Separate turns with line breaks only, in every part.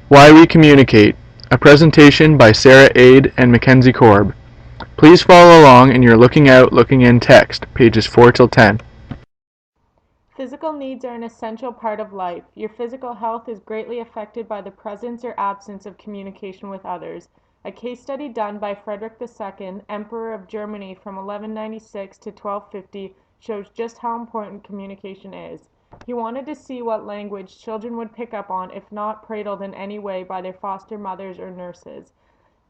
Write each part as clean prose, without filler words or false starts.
Why We Communicate, a presentation by Sarah Aide and Mackenzie Korb. Please follow along in your Looking Out, Looking In text, pages 4 till 10.
Physical needs are an essential part of life. Your physical health is greatly affected by the presence or absence of communication with others. A case study done by Frederick II, Emperor of Germany from 1196 to 1250, shows just how important communication is. He wanted to see what language children would pick up on if not cradled in any way by their foster mothers or nurses.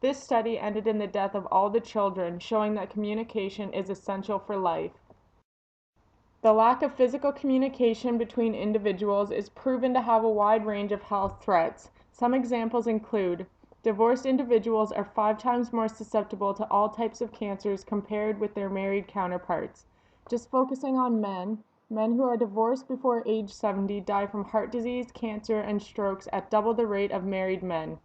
This study ended in the death of all the children, showing that communication is essential for life. The lack of physical communication between individuals is proven to have a wide range of health threats. Some examples include: divorced individuals are 5 times more susceptible to all types of cancers compared with their married counterparts. Just focusing on men who are divorced before age 70 die from heart disease, cancer, and strokes at double the rate of married men.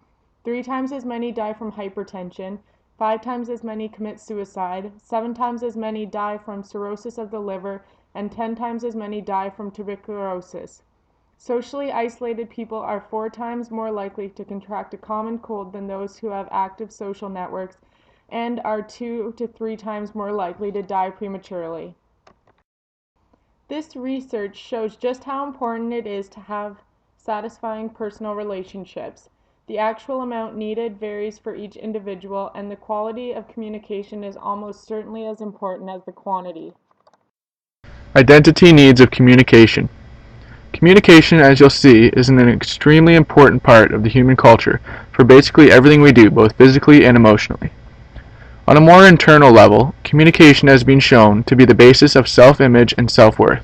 3 times as many die from hypertension, 5 times as many commit suicide, 7 times as many die from cirrhosis of the liver, and 10 times as many die from tuberculosis. Socially isolated people are 4 times more likely to contract a common cold than those who have active social networks, and are 2 to 3 times more likely to die prematurely. This research shows just how important it is to have satisfying personal relationships. The actual amount needed varies for each individual, and the quality of communication is almost certainly as important as the quantity.
Identity needs of communication. Communication, as you'll see, is an extremely important part of the human culture for basically everything we do, both physically and emotionally. On a more internal level, communication has been shown to be the basis of self-image and self-worth.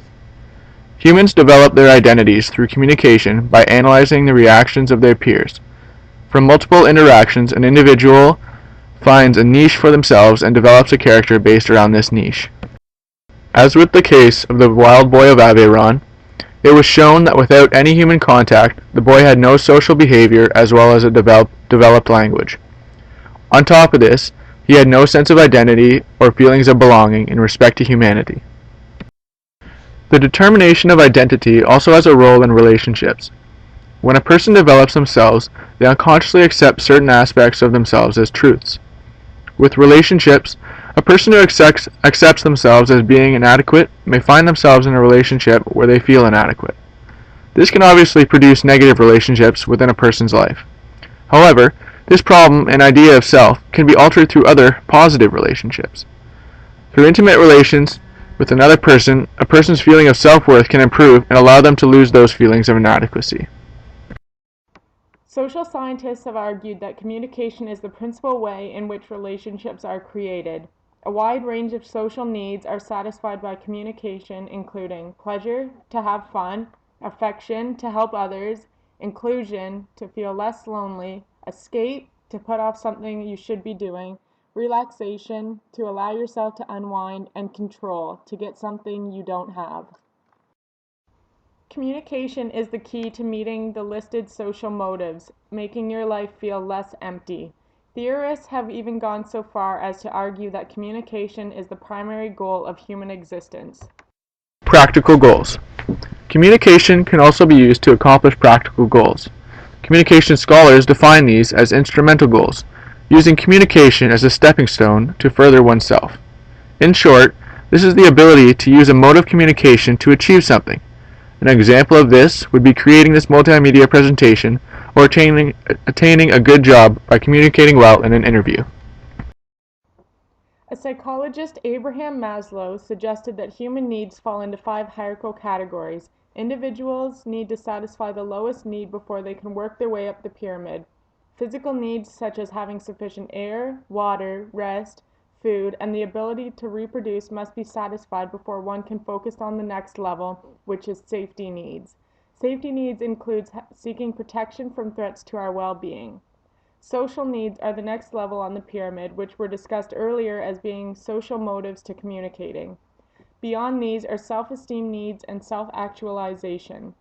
Humans develop their identities through communication by analyzing the reactions of their peers. From multiple interactions, an individual finds a niche for themselves and develops a character based around this niche. As with the case of the wild boy of Aveyron, it was shown that without any human contact, the boy had no social behavior as well as a developed language. On top of this, he had no sense of identity or feelings of belonging in respect to humanity. The determination of identity also has a role in relationships. When a person develops themselves, they unconsciously accept certain aspects of themselves as truths. With relationships, a person who accepts themselves as being inadequate may find themselves in a relationship where they feel inadequate. This can obviously produce negative relationships within a person's life. However, this problem and idea of self can be altered through other positive relationships. Through intimate relations with another person, a person's feeling of self-worth can improve and allow them to lose those feelings of inadequacy.
Social scientists have argued that communication is the principal way in which relationships are created. A wide range of social needs are satisfied by communication, including pleasure, to have fun, affection, to help others, inclusion, to feel less lonely, escape, to put off something you should be doing, relaxation, to allow yourself to unwind, and control, to get something you don't have. Communication is the key to meeting the listed social motives, making your life feel less empty. Theorists have even gone so far as to argue that communication is the primary goal of human existence.
Practical goals. Communication can also be used to accomplish practical goals. Communication scholars define these as instrumental goals, using communication as a stepping stone to further oneself. In short, this is the ability to use a mode of communication to achieve something. An example of this would be creating this multimedia presentation or attaining a good job by communicating well in an interview.
A psychologist, Abraham Maslow, suggested that human needs fall into 5 hierarchical categories. Individuals need to satisfy the lowest need before they can work their way up the pyramid. Physical needs such as having sufficient air, water, rest, food, and the ability to reproduce must be satisfied before one can focus on the next level, which is safety needs. Safety needs includes seeking protection from threats to our well-being. Social needs are the next level on the pyramid, which were discussed earlier as being social motives to communicating. Beyond these are self-esteem needs and self-actualization,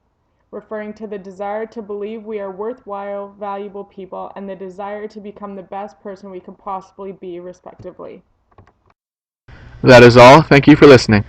referring to the desire to believe we are worthwhile, valuable people, and the desire to become the best person we can possibly be, respectively.
That is all. Thank you for listening.